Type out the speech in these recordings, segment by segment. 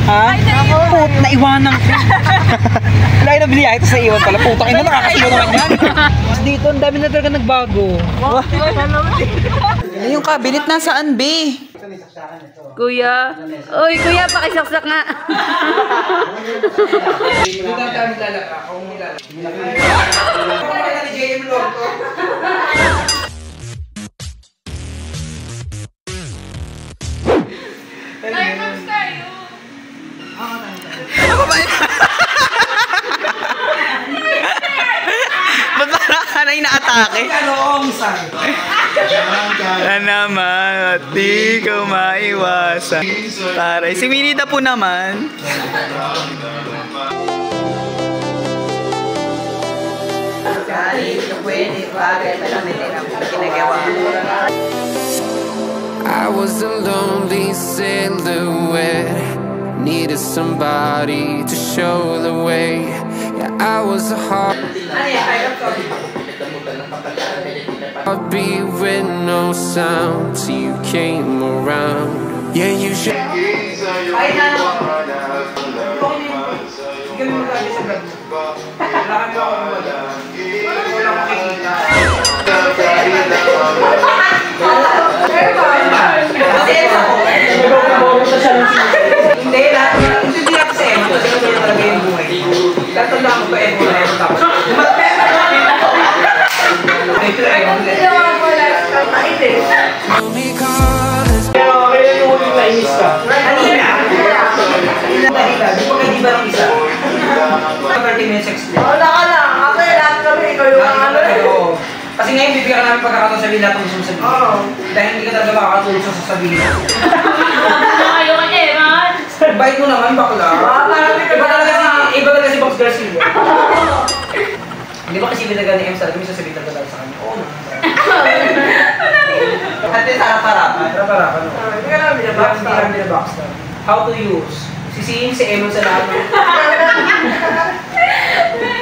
Ha? Put, naiwanan ko. Wala yung nabili ito sa iwan pala. Putang ina, nakakasilo naman yan. Dito, ang dami na talaga nagbago. Yung cabinet nasaan, B? Kuya. Uy, kuya, pakisaksak nga. Dito ang dami lalaka. Ako mong lalaka. Ako mong ni JM Lorto. Timers tayo. Ako ba yun? Ba't parang ka na inaatake? Na naman, at di ko maiwasan. Taray, si Winnie the Pooh naman. I was a lonely silhouette, needed somebody to show the way. Yeah, I was a heartbeat with no sound till you came around. Yeah, you should. Hindi, hindi natin sa Emma kasi ito yung talaga yung buhay. Tatandaan ko pa Emma na Emma tapos. Pero kailan yung huling nainis ka? Kanina. Di ba hindi ba ng isa? 30 minutes explain. Wala ka na. Ako yung lahat kami. Ikaw yung ano eh. Kasi ngayon bibigyan ka namin pagkakataon sabihin lahat ng gusto mong sabihin. Dahil hindi ka talaga makakatulog sa sasabihin. Kayo ka Eman. Bait mo naman, bakla. Iba talaga si Box Garcia. Hindi ba kasi binagal ni M sa akin, may sasabihin talaga sa kanya. Oo naman. At sa harap-harapan. Harap-harapan, no? Hindi ka namin binabox na. Hindi namin binabox na. How to use. Sisihin si Emon sa lahat.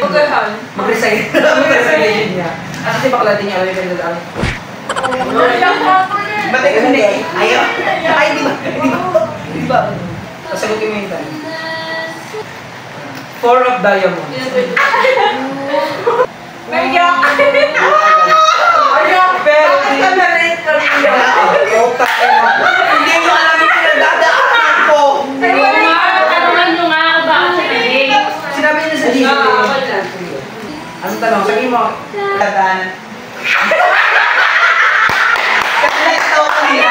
Mag-resign. Mag-resign niya. Kasi si bakla din niya alam yung pinagdadaan. Ba't ikaw hindi? Ayaw? Ay, di ba? Di ba? Sasagutin mo yung time. 4 of diamonds. Naiyak! Pero bakit ka na-rate ka niya? Hindi mo alam yung pinagdadaan ko. Tanungan nyo nga ako bakit siya nag-rate. Sinabi niya sa dito. Anong tanong? Sabihin mo. Dadaanan. Next talk ko niya.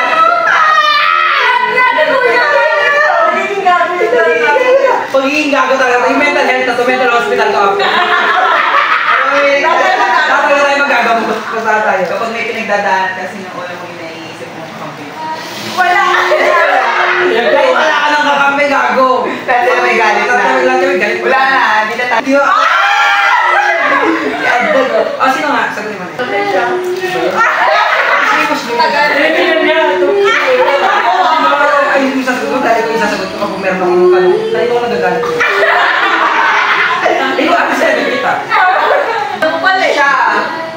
Pagiging gago talaga. Yung mental health na to, mental hospital to ako. Tatalo tayo magagamot. Kapag may pinagdadaanan kasi nung una mo inaiisip mo kakampi. Wala ka Wala ka ng kakampi, gago. Kasi may galit na. Wala na, hindi na tayo. Sino nga? Sagutin mo na. Ay, yung isasagot dahil ko isasagot ko kapag meron akong tanong. Dahil ko nagagalit ko. Ikaw ako sa kita. Ano pala eh? Siya,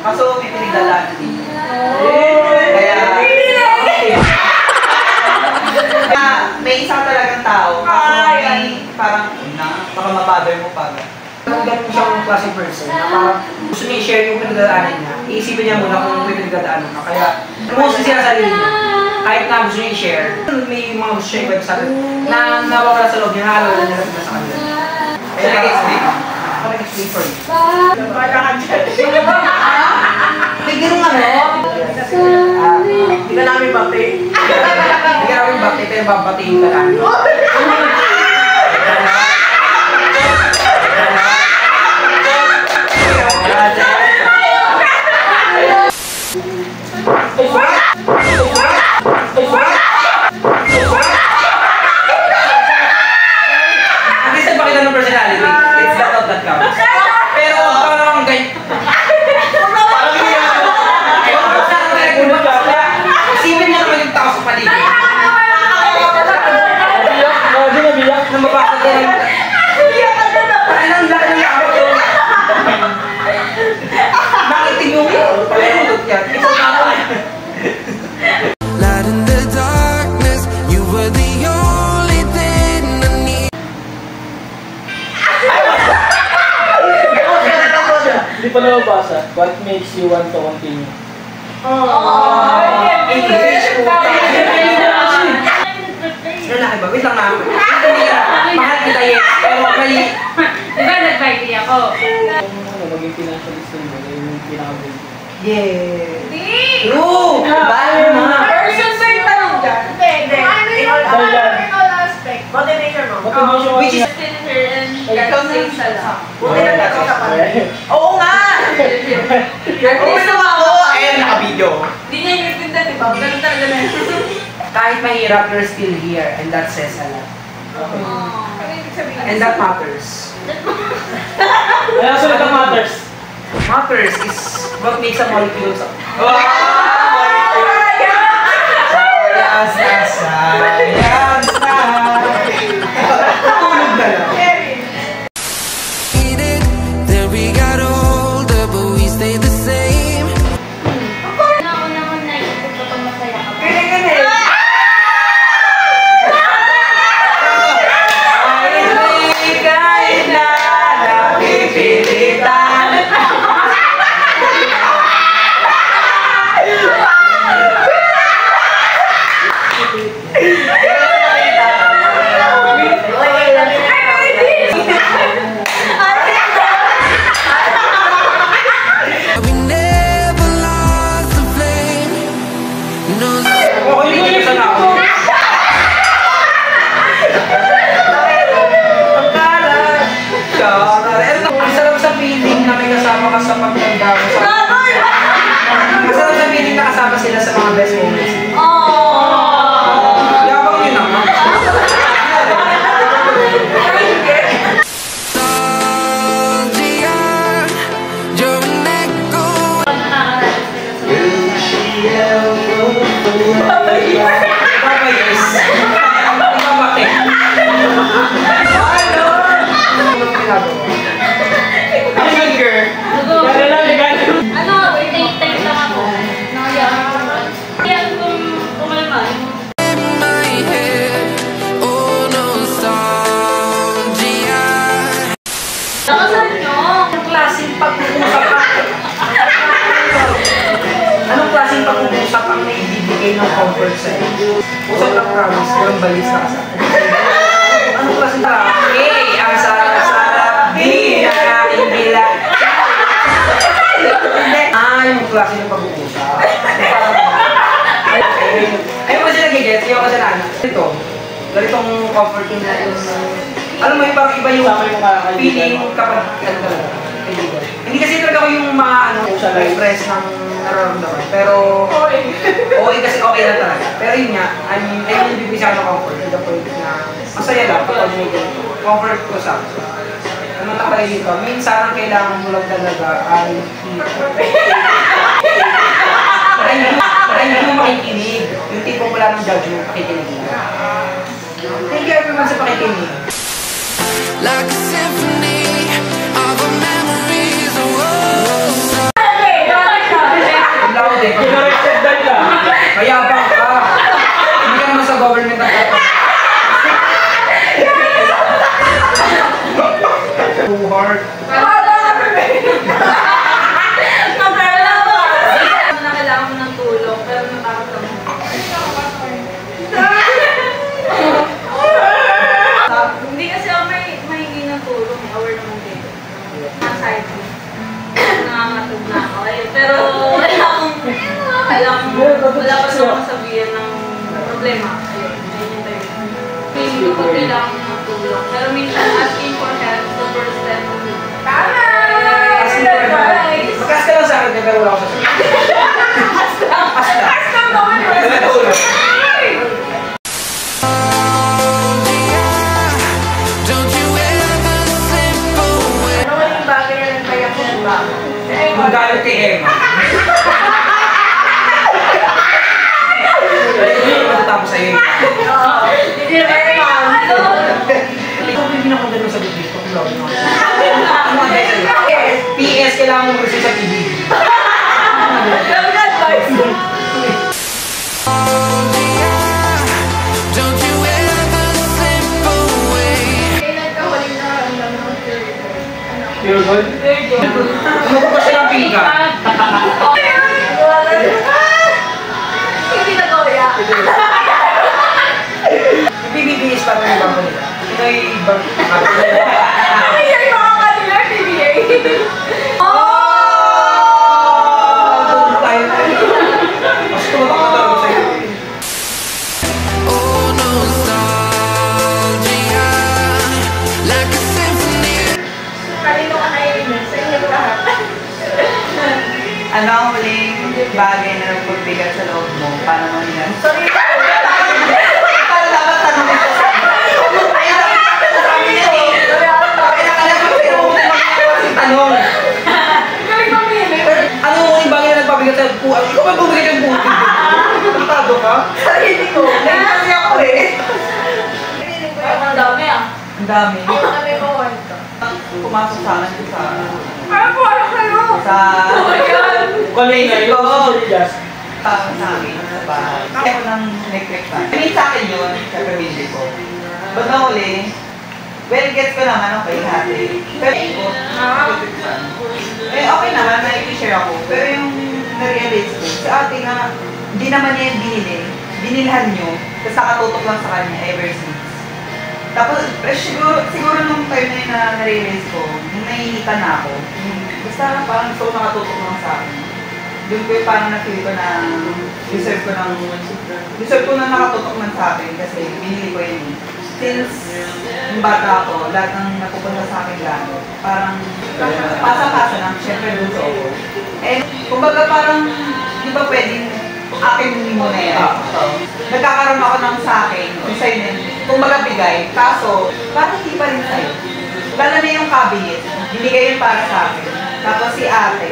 kaso may pinagdadaanan dito. Kaya may isang talagang tao. May parang baka mabother mo pa. Ganun siyang klaseng person na parang gusto niya i-share yung pinagdadaanan niya. Iisipin niya muna kung may pinagdadaanan ka. Kaya kumusta siya sa sarili niya. Kahit na gusto niya i-share, may mga gusto siya i-web sa akin na nawawala sa loob niya, nakalawa niya na sa kanila. Kaya nag-explain. Ako nag-explain for you. Wala ka dyan. May ganun ano? Hindi ka namin bati. Hindi ka namin bati, pero babatiin ka namin. Light in the darkness, you were the only pa nababasa. What makes you want to continue? Lalaki ba? Wait lang nga. Mahal kita yes. Pero may... Diba nag-Viking ako? Kung maging financially stable, yung pinaka-big. Yeah. True! Bye na! Person ba yung tanong dyan? Hindi. In all aspect. Motivation mo. Motivation mo. Which is... Ikaw sa lang. Buti na ikaw sa pamilya. Oo nga! Oo naman ako! Ayun, naka-video. Hindi niya inintindihan, di ba? Ganun talaga na yun. Kahit mahirap, you're still here. And that says a lot. Ano ibig sabihin? And that matters. Kaya sulit ang matters. Matters is what makes a molecule so... Sayang na. Tulog na lang. Then we got older, but we stayed the same. Ako naman naisip ko pag masaya ka. We never lost the flame. No. Okay, hindi ka na ako. Ang kalat. Ang sarap sa feeling na may kasama ka sa pagtanda mo. Ang sarap sa feeling na kasama sila sa mga best moments. Yabang yun naman. Nostalgia, you're an echo. Ipabayos. Ipabatik. Ano? Anong ginagawa? Finger. Kaya lang, legal. Ano, take lang ako. Kaya kung kumalma, In my head, oh nostalgia. nakasan nyo. Anong klaseng pag-uusap Anong klaseng pag-uusap ang naibibigay ng comfort sa'yo? Usap ng promise, walang balis na kasama. Anong klaseng hey, ang sarap-sarap, di nakain bilang. Yung klase ng pag-uusap. Ayun kasi nag-gets, yung kasi na ito, ganitong comforting na yung alam mo yung parang iba yung feeling kapag ano talaga, kaibigan. Hindi kasi talaga ako yung express ng nararamdaman. Pero, okay kasi okay lang talaga. Pero yun nga, ayun yung bibig sa akin ng comfort. To the point na masaya lang kapag may ganito. Comfort ko sa akin. Ano na kayo dito? Minsan ang kailangan mo lang talaga ay hindi mo makikinig. Yung tipong wala ng judgment, pakikinig mo. Thank you everyone sa pakikinig. Like a symphony of our memories. Oh, Ang loud eh. Corrected dahil ka. Mayabang ka. Hindi ka naman sa government ang kapag. Too hard. Na kailangan mo ng tulong, pero natakot ka mo. Hindi kasi ako may mahingi ng tulong, aware naman din. Aside mo. Nangangatog na ako. Pero wala pa sa mga sabihan ng problema. Ayun, ayun yung tayo. Feeling ko pag kailangan mo ng tulong. Pero minsan asking for help is the first step to do. Mag-ask ka lang sa akin, pero wala ko sa sabi. Asta. don't you ever slip away. Ano yung bagay na nagpayak mo ba? Kung galit kay Emma. Hindi ko matatapos sa'yo. Hindi na Ikaw hindi na magandang sa bibig ko. Ano ang dahil sa'yo? PS, kailangan mo mag-receive sa TV. Don't you ever slip away. Kailan ka huling nakaramdam ng fear? Pure gold. Ano ba kasi ka. Hindi na goya. BBBs pa rin yung bangko nila. Ito yung bangko. Ay, yung mga kanila, PBA. Mas tumatak na talaga sa'yo. Oh, nostalgia, like a symphony. Kanino ka naiinis? Sa inyo lahat. Ano ang huling bagay na nagpagbigat sa loob mo? Paano mo yan? Sorry. Para dapat tanongin ko sa'yo. Ay, dapat tanongin ko sa'yo. Kaya alam ko sa'yo kung magkakasin tanong. Galing mamili. Ano yung huling bagay na nagpabigat sa buhay? Ikaw ba bumigat yung buhay? Tantado ka? Sarili ko. Nagkasi ako eh. Ang dami ah. Ang dami. Ang dami ko kwento. Pumasok sa akin sa... Ano po, ano kayo? Sa... Oh my God! Kanina, yung si Jazz. Sa akin, sa bahay. Kaya ko nang neglect na. Hindi sa akin yun, sa pamilya ko. Ba't na uli? Well, gets ko naman, okay, happy. Pero okay naman, na-share ako. Pero yung na-realize ko, sa ate na, hindi naman niya yung binili. Binilhan nyo, tapos nakatutok lang sa kanya ever since. Tapos, siguro nung time na yun na na-realize ko, nung nahihita na ako, basta parang gusto ko nakatutok lang sa akin. Doon ko yung parang na-feel ko na deserve ko na nakatutok man sa akin kasi binili ko yun. Since yung bata ako, lahat ng napupunta sa akin gamit, parang pasa-pasa lang, syempre doon sa ako. Eh, kumbaga parang, di ba pwedeng akin mo na yan? Nagkakaroon ako ng sa akin, yung sa'yo na kumbaga bigay, kaso, parang hindi pa rin sa'yo. Lalo na yung cabinet, binigay yun para sa akin. Tapos si ate,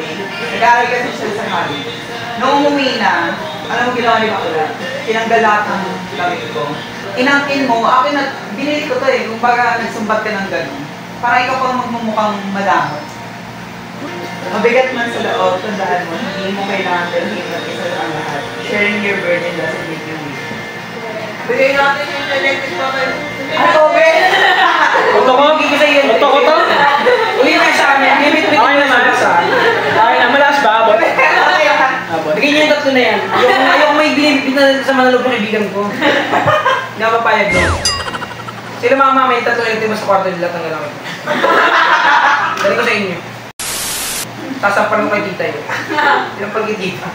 nag-aaral kasi siya sa college. Nung umuwi na, alam mo ginawa ni Bakula, tinanggal lahat ng damit ko. Inangkin mo, akin na, binili ko to eh, kung baga nagsumbat ka ng gano'n. Para ikaw pang magmumukhang madamot. Mabigat man sa loob, tandaan mo, hindi mo kailangan dalhin at isa ang lahat. Sharing your burden doesn't make you weak. Bigay natin yung electric pa kayo. Ano, Ben? Ito ko, kikita yun. Ito ko to. Uwi na sa amin, limit Okay naman. Okay na, malakas ba? Abot. Abot. Bigay niyo yung tatlo na yan. Ayoko may binibigit na sa manalog ng kaibigan ko. Hindi ako papayag doon. Sila mama, may tatlo yung timo sa kwarto nila, tanggal ako. Dali ko sa inyo. Sasapan ko kay tita yun. Yung pag-itita.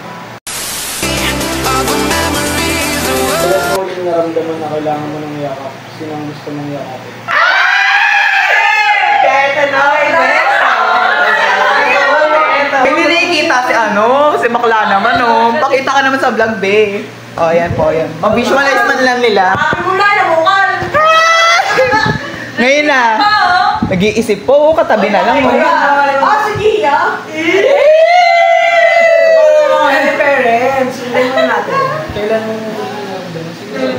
Kaya sa huling naramdaman na kailangan mo ng yakap, sino ang gusto mong yakapin? Kahit ano, Hindi nakikita si si bakla naman Pakita ka naman sa vlog, be. O, yan po, yan. Mag-visualize man lang nila. Sabi mo na, namukal. Ngayon na. Nag-iisip po, katabi na lang. Sige ah. Hey, parents! Sundan mo natin. Kailan mo naramdaman? Siguro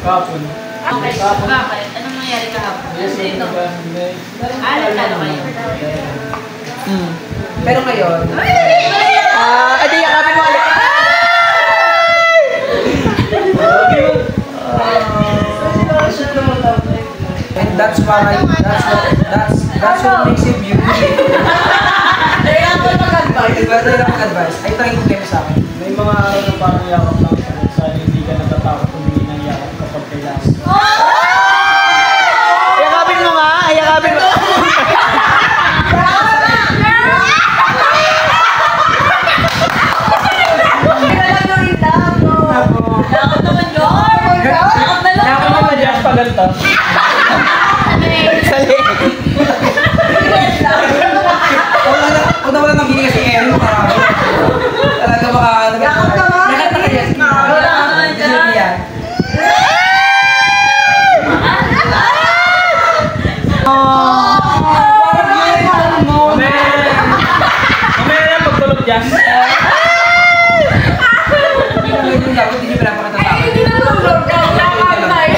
kahapon. Okay, bakit? Anong nangyari kahapon? Yes, Dito. nagtalo kayo. Pero ngayon, Adi, yakapin mo ulit. and that's why, that's what makes you beautiful. Kaya ako mag-advise. Diba, tayo na mag-advise. Ay, try yung tema sa akin. May mga araw na parang yakap lang sa sana hindi ka natatakot humingi ng yakap kapag kailangan. Yakapin mo nga, yakapin mo. Kailangan nyo rin lang, no? Lakot naman yun! Lakot na lang! Yakap naman Jazz pagalta. Sali. Huwag na wala nang bini kasi Aaron. Talaga baka... Yakap ka nga. Nakita ka yan. Wala ka naman dyan. Yan. Mamaya na pagtulog Jazz. Hindi na ngayon yung dapat, hindi pinapakita sa akin. Hindi na tulog ka! Wala ka na eh!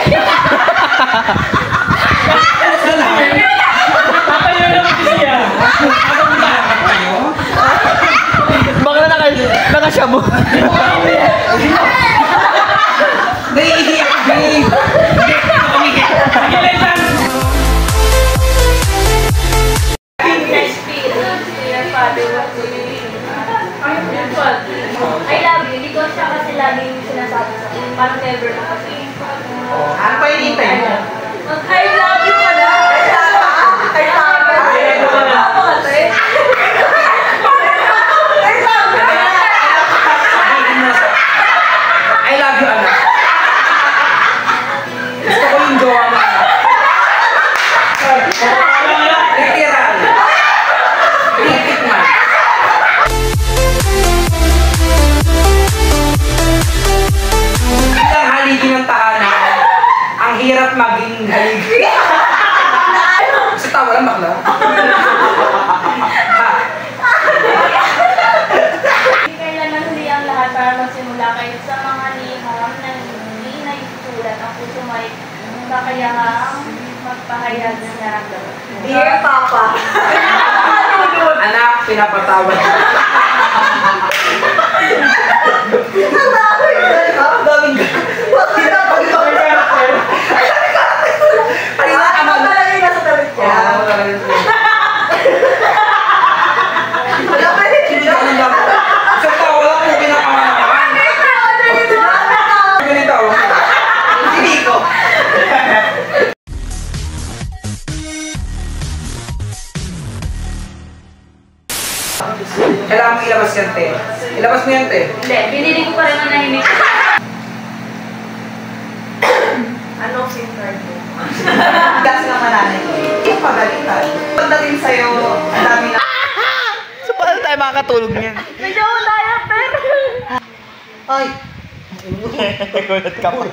Ako yung jowa mo. Literal. Litik man. Isang haligi ng tahanan. Ang hirap maging haligi. Sa tawa lang bakla. Hindi kailangan huli ang lahat para magsimula kayo sa mga liham na hindi na isusulat ang puso may kakayahang magpahayag ng nararamdaman. Dear Papa. Anak, pinapatawad. Ang daming bakit na Talaga yung nasa tabi niya. Wala pa rin siya. Sa tawa lang kung pinakawalan. Ganito. Hindi ko. Kailangan mo ilabas yan, te. Ilabas mo yan, te. Hindi, binili ko pa rin ang nahimik. Ano SIM card mo? Gas ng mananay ko. Yung pagalitan. Pagdating sa'yo, ang dami na... So, paano tayo makakatulog niyan? Medyo wala yan, pero... Ay! Nagulat ka pa.